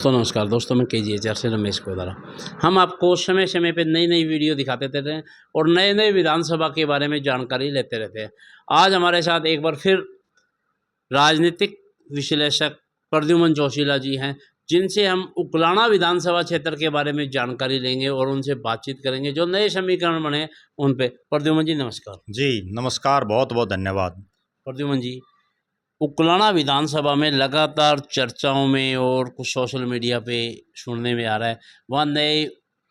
तो नमस्कार दोस्तों, मैं KGHR से रमेश कोदारा। हम आपको समय समय पे नई नई वीडियो दिखाते रहते हैं और नए नए विधानसभा के बारे में जानकारी लेते रहते हैं। आज हमारे साथ एक बार फिर राजनीतिक विश्लेषक प्रद्युमन जोशीला जी हैं, जिनसे हम उकलाना विधानसभा क्षेत्र के बारे में जानकारी लेंगे और उनसे बातचीत करेंगे जो नए समीकरण बने उन पे। प्रद्युमन जी नमस्कार। जी नमस्कार, बहुत बहुत धन्यवाद। प्रद्युमन जी, उकलाना विधानसभा में लगातार चर्चाओं में और कुछ सोशल मीडिया पे सुनने में आ रहा है, वहाँ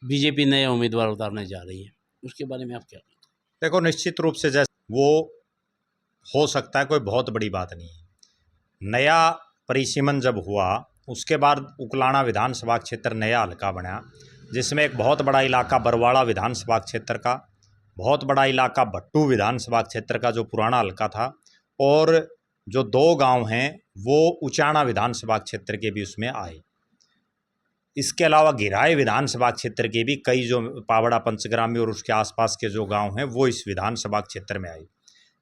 बीजेपी नए उम्मीदवार उतारने जा रही है, उसके बारे में आप क्या कहते हैं? देखो, निश्चित रूप से जैसे वो हो सकता है, कोई बहुत बड़ी बात नहीं है। नया परिसीमन जब हुआ उसके बाद उकलाना विधानसभा क्षेत्र नया हल्का बना, जिसमें एक बहुत बड़ा इलाका बरवाड़ा विधानसभा क्षेत्र का, बहुत बड़ा इलाका भट्टू विधानसभा क्षेत्र का जो पुराना हल्का था, और जो दो गांव हैं वो उचाना विधानसभा क्षेत्र के भी उसमें आए। इसके अलावा गिराए विधानसभा क्षेत्र के भी कई जो पावड़ा पंचग्रामी और उसके आसपास के जो गांव हैं वो इस विधानसभा क्षेत्र में आए।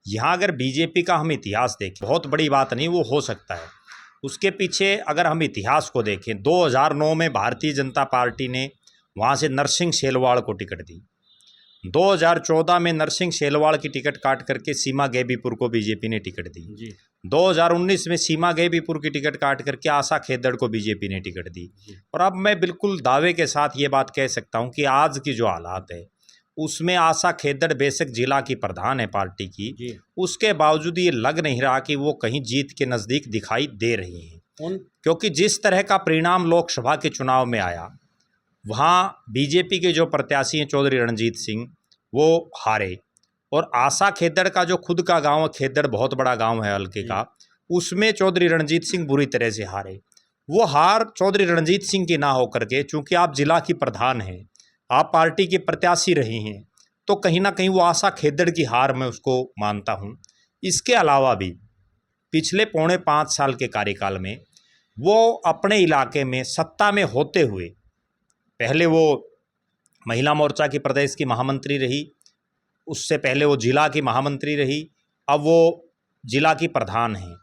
यहाँ अगर बीजेपी का हम इतिहास देखें, बहुत बड़ी बात नहीं, वो हो सकता है। उसके पीछे अगर हम इतिहास को देखें, 2009 में भारतीय जनता पार्टी ने वहाँ से नरसिंह सेलवाड़ को टिकट दी। 2014 में नरसिंह सेलवाड़ की टिकट काट करके सीमा गेबीपुर को बीजेपी ने टिकट दी जी। 2019 में सीमा गेबीपुर की टिकट काट करके आशा खेदड़ को बीजेपी ने टिकट दी। और अब मैं बिल्कुल दावे के साथ ये बात कह सकता हूँ कि आज की जो हालात है उसमें आशा खेदड़ बेशक जिला की प्रधान है पार्टी की, उसके बावजूद ये लग नहीं रहा कि वो कहीं जीत के नज़दीक दिखाई दे रही हैं, क्योंकि जिस तरह का परिणाम लोकसभा के चुनाव में आया, वहाँ बीजेपी के जो प्रत्याशी हैं चौधरी रणजीत सिंह वो हारे, और आशा खेदड़ का जो खुद का गांव है, खेदड़ बहुत बड़ा गांव है हल्के का, उसमें चौधरी रणजीत सिंह बुरी तरह से हारे। वो हार चौधरी रणजीत सिंह की ना होकर के, चूंकि आप जिला की प्रधान हैं, आप पार्टी के प्रत्याशी रही हैं, तो कहीं ना कहीं वो आशा खेदड़ की हार मैं उसको मानता हूँ। इसके अलावा भी पिछले 4.5 साल के कार्यकाल में वो अपने इलाके में सत्ता में होते हुए, पहले वो महिला मोर्चा की प्रदेश की महामंत्री रही, उससे पहले वो जिला की महामंत्री रही, अब वो जिला की प्रधान हैं।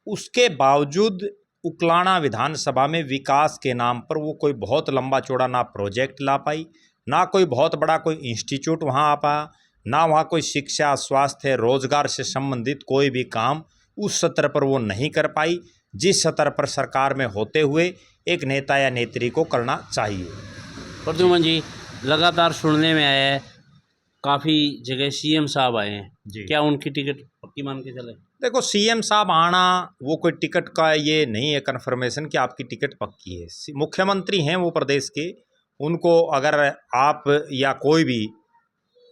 उसके बावजूद उकलाना विधानसभा में विकास के नाम पर वो कोई बहुत लंबा चौड़ा ना प्रोजेक्ट ला पाई, ना कोई बहुत बड़ा कोई इंस्टीट्यूट वहाँ आ पाया, ना वहाँ कोई शिक्षा, स्वास्थ्य, रोजगार से संबंधित कोई भी काम उस स्तर पर वो नहीं कर पाई जिस स्तर पर सरकार में होते हुए एक नेता या नेत्री को करना चाहिए। प्रद्युमन जी, लगातार सुनने में आया है काफ़ी जगह CM साहब आए हैं, क्या उनकी टिकट पक्की मान के चले? देखो, CM साहब आना वो कोई टिकट का ये नहीं है कन्फर्मेशन कि आपकी टिकट पक्की है। मुख्यमंत्री हैं वो प्रदेश के, उनको अगर आप या कोई भी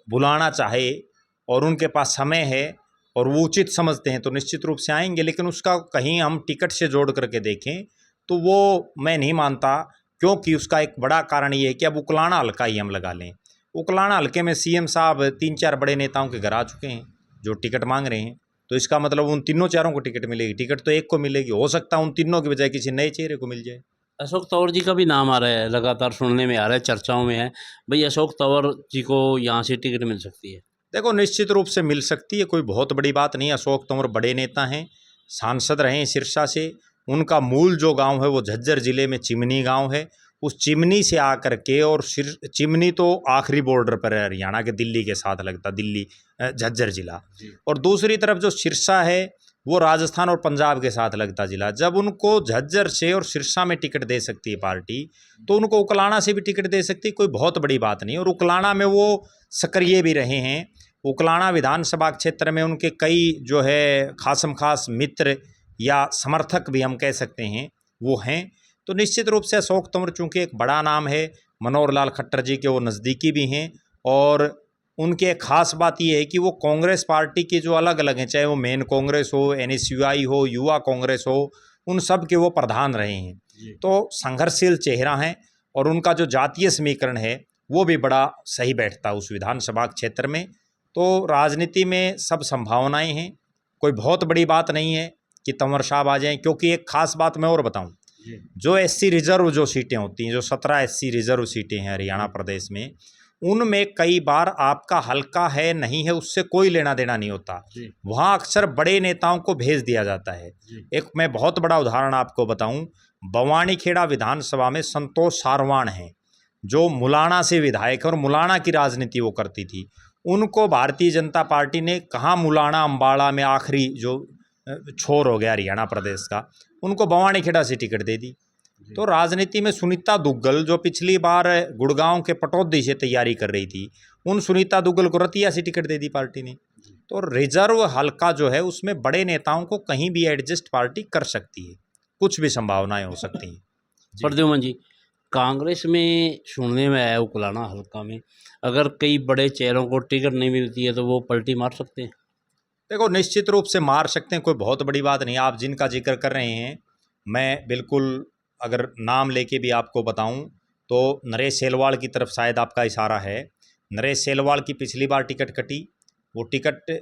बुलाना चाहे और उनके पास समय है और वो उचित समझते हैं तो निश्चित रूप से आएंगे, लेकिन उसका कहीं हम टिकट से जोड़ करके देखें तो वो मैं नहीं मानता, क्योंकि उसका एक बड़ा कारण ये है कि अब उकलाना हल्का ही हम लगा लें। उकलाना हल्के में CM साहब 3-4 बड़े नेताओं के घर आ चुके हैं जो टिकट मांग रहे हैं, तो इसका मतलब उन तीनों चारों को टिकट मिलेगी। टिकट तो एक को मिलेगी, हो सकता है उन तीनों की बजाय किसी नए चेहरे को मिल जाए। अशोक तंवर जी का भी नाम आ रहा है, लगातार सुनने में आ रहा है, चर्चाओं में है, भाई अशोक तंवर जी को यहाँ से टिकट मिल सकती है। देखो, निश्चित रूप से मिल सकती है, कोई बहुत बड़ी बात नहीं है। अशोक तंवर बड़े नेता हैं, सांसद रहे हैं सिरसा से, उनका मूल जो गांव है वो झज्जर जिले में चिमनी गांव है। उस चिमनी से आकर के, और चिमनी तो आखिरी बॉर्डर पर है हरियाणा के, दिल्ली के साथ लगता, दिल्ली झज्जर जिला, और दूसरी तरफ जो सिरसा है वो राजस्थान और पंजाब के साथ लगता जिला। जब उनको झज्जर से और सिरसा में टिकट दे सकती है पार्टी, तो उनको उकलाना से भी टिकट दे सकती है, कोई बहुत बड़ी बात नहीं। और उकलाना में वो सक्रिय भी रहे हैं। उकलाना विधानसभा क्षेत्र में उनके कई जो है खासम खास मित्र या समर्थक भी हम कह सकते हैं वो हैं। तो निश्चित रूप से अशोक तंवर चूँकि एक बड़ा नाम है, मनोहर लाल खट्टर जी के वो नज़दीकी भी हैं, और उनकी एक ख़ास बात ये है कि वो कांग्रेस पार्टी की जो अलग अलग हैं, चाहे वो मेन कांग्रेस हो, NSUI हो, युवा कांग्रेस हो, उन सब के वो प्रधान रहे हैं। तो संघर्षशील चेहरा हैं, और उनका जो जातीय समीकरण है वो भी बड़ा सही बैठता है उस विधानसभा क्षेत्र में। तो राजनीति में सब संभावनाएं हैं, कोई बहुत बड़ी बात नहीं है कि तंवर साहब आ जाएं। क्योंकि एक खास बात मैं और बताऊं, जो SC रिजर्व जो सीटें होती हैं, जो 17 SC रिजर्व सीटें हैं हरियाणा प्रदेश में, उनमें कई बार आपका हल्का है नहीं है उससे कोई लेना देना नहीं होता, वहाँ अक्सर बड़े नेताओं को भेज दिया जाता है। एक मैं बहुत बड़ा उदाहरण आपको बताऊं, बवानीखेड़ा विधानसभा में संतोष सारवाण हैं, जो मुलाना से विधायक है और मुलाना की राजनीति वो करती थी। उनको भारतीय जनता पार्टी ने कहाँ मुलाना अम्बाड़ा में आखिरी जो छोर हो गया हरियाणा प्रदेश का, उनको बवानीखेड़ा से टिकट दे दी। तो राजनीति में सुनीता दुग्गल जो पिछली बार गुड़गांव के पटौदी से तैयारी कर रही थी, उन सुनीता दुग्गल को रतिया से टिकट दे दी पार्टी ने। तो रिजर्व हल्का जो है उसमें बड़े नेताओं को कहीं भी एडजस्ट पार्टी कर सकती है, कुछ भी संभावनाएं हो सकती हैं। प्रद्युमन जी, कांग्रेस में सुनने में आया उकलाना हल्का में अगर कई बड़े चेहरों को टिकट नहीं मिलती है तो वो पलटी मार सकते हैं। देखो, निश्चित रूप से मार सकते हैं, कोई बहुत बड़ी बात नहीं। आप जिनका जिक्र कर रहे हैं, मैं बिल्कुल अगर नाम लेके भी आपको बताऊं तो नरेश सेलवाल की तरफ शायद आपका इशारा है। नरेश सेलवाल की पिछली बार टिकट कटी, वो टिकट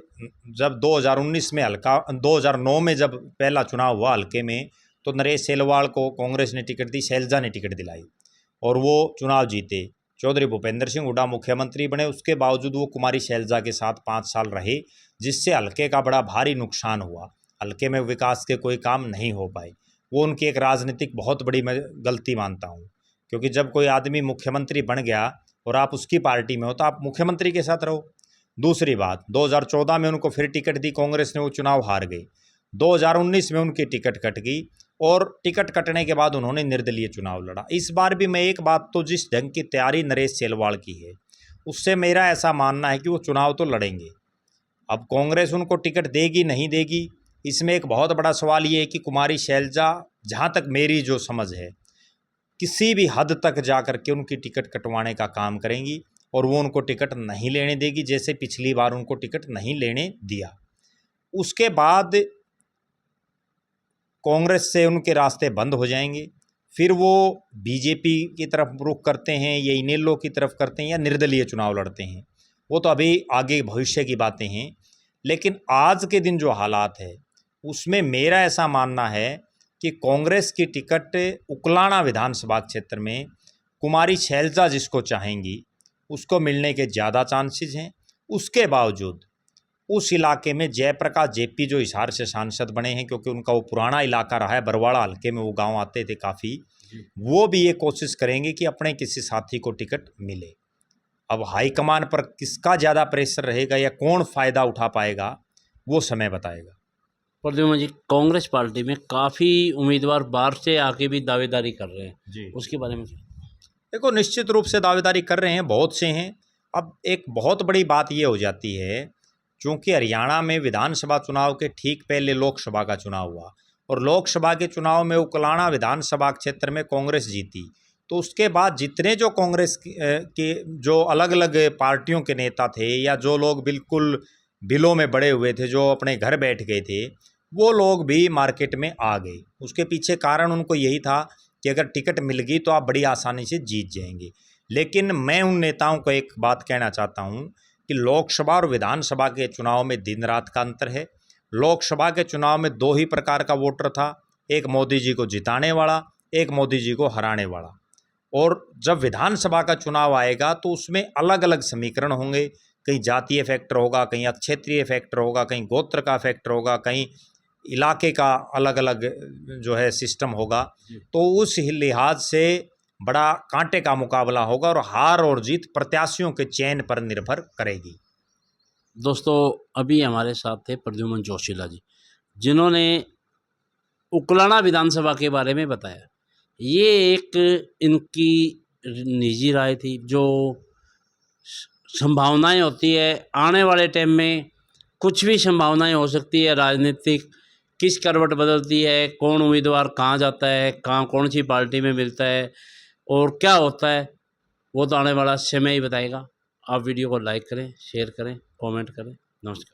जब 2019 में हल्का 2009 में जब पहला चुनाव हुआ हल्के में, तो नरेश सेलवाल को कांग्रेस ने टिकट दी, शैलजा ने टिकट दिलाई और वो चुनाव जीते। चौधरी भूपेंद्र सिंह हुड्डा मुख्यमंत्री बने, उसके बावजूद वो कुमारी शैलजा के साथ 5 साल रहे, जिससे हल्के का बड़ा भारी नुकसान हुआ। हल्के में विकास के कोई काम नहीं हो पाए। वो उनकी एक राजनीतिक बहुत बड़ी मैं गलती मानता हूँ, क्योंकि जब कोई आदमी मुख्यमंत्री बन गया और आप उसकी पार्टी में हो तो आप मुख्यमंत्री के साथ रहो। दूसरी बात, 2014 में उनको फिर टिकट दी कांग्रेस ने, वो चुनाव हार गई। 2019 में उनकी टिकट कट गई और टिकट कटने के बाद उन्होंने निर्दलीय चुनाव लड़ा। इस बार भी मैं एक बात तो, जिस ढंग की तैयारी नरेश सेलवाल की है, उससे मेरा ऐसा मानना है कि वो चुनाव तो लड़ेंगे। अब कांग्रेस उनको टिकट देगी नहीं देगी, इसमें एक बहुत बड़ा सवाल ये है कि कुमारी शैलजा, जहाँ तक मेरी जो समझ है, किसी भी हद तक जा कर के उनकी टिकट कटवाने का काम करेंगी और वो उनको टिकट नहीं लेने देगी, जैसे पिछली बार उनको टिकट नहीं लेने दिया। उसके बाद कांग्रेस से उनके रास्ते बंद हो जाएंगे, फिर वो बीजेपी की तरफ रुख करते हैं या इनेलो की तरफ करते हैं या निर्दलीय चुनाव लड़ते हैं, वो तो अभी आगे भविष्य की बातें हैं। लेकिन आज के दिन जो हालात है उसमें मेरा ऐसा मानना है कि कांग्रेस की टिकट उकलाना विधानसभा क्षेत्र में कुमारी शैलजा जिसको चाहेंगी उसको मिलने के ज़्यादा चांसेस हैं। उसके बावजूद उस इलाके में जयप्रकाश जेपी जो हिसार से सांसद बने हैं, क्योंकि उनका वो पुराना इलाका रहा है, बरवाड़ा हल्के में वो गांव आते थे काफ़ी, वो भी ये कोशिश करेंगे कि अपने किसी साथी को टिकट मिले। अब हाईकमान पर किसका ज़्यादा प्रेशर रहेगा या कौन फ़ायदा उठा पाएगा, वो समय बताएगा। प्रद्युमन जी, कांग्रेस पार्टी में काफ़ी उम्मीदवार बाहर से आके भी दावेदारी कर रहे हैं जी, उसके बारे में देखो, निश्चित रूप से दावेदारी कर रहे हैं, बहुत से हैं। अब एक बहुत बड़ी बात ये हो जाती है, चूँकि हरियाणा में विधानसभा चुनाव के ठीक पहले लोकसभा का चुनाव हुआ और लोकसभा के चुनाव में उकलाना विधानसभा क्षेत्र में कांग्रेस जीती, तो उसके बाद जितने जो कांग्रेस के जो अलग अलग पार्टियों के नेता थे या जो लोग बिल्कुल बिलों में बड़े हुए थे, जो अपने घर बैठ गए थे, वो लोग भी मार्केट में आ गए। उसके पीछे कारण उनको यही था कि अगर टिकट मिल गई तो आप बड़ी आसानी से जीत जाएंगे। लेकिन मैं उन नेताओं को एक बात कहना चाहता हूँ कि लोकसभा और विधानसभा के चुनाव में दिन रात का अंतर है। लोकसभा के चुनाव में 2 ही प्रकार का वोटर था, एक मोदी जी को जिताने वाला, एक मोदी जी को हराने वाला। और जब विधानसभा का चुनाव आएगा तो उसमें अलग अलग समीकरण होंगे, कहीं जातीय फैक्टर होगा, कहीं क्षेत्रीय फैक्टर होगा, कहीं गोत्र का फैक्टर होगा, कहीं इलाके का अलग अलग जो है सिस्टम होगा। तो उस लिहाज से बड़ा कांटे का मुकाबला होगा और हार और जीत प्रत्याशियों के चयन पर निर्भर करेगी। दोस्तों, अभी हमारे साथ थे प्रद्युमन जोशीला जी, जिन्होंने उकलाना विधानसभा के बारे में बताया। ये एक इनकी निजी राय थी। जो संभावनाएं होती है आने वाले टाइम में, कुछ भी संभावनाएं हो सकती है, राजनीतिक किस करवट बदलती है, कौन उम्मीदवार कहाँ जाता है, कहाँ कौन सी पार्टी में मिलता है और क्या होता है, वो तो आने वाला समय ही बताएगा। आप वीडियो को लाइक करें, शेयर करें, कमेंट करें। नमस्कार।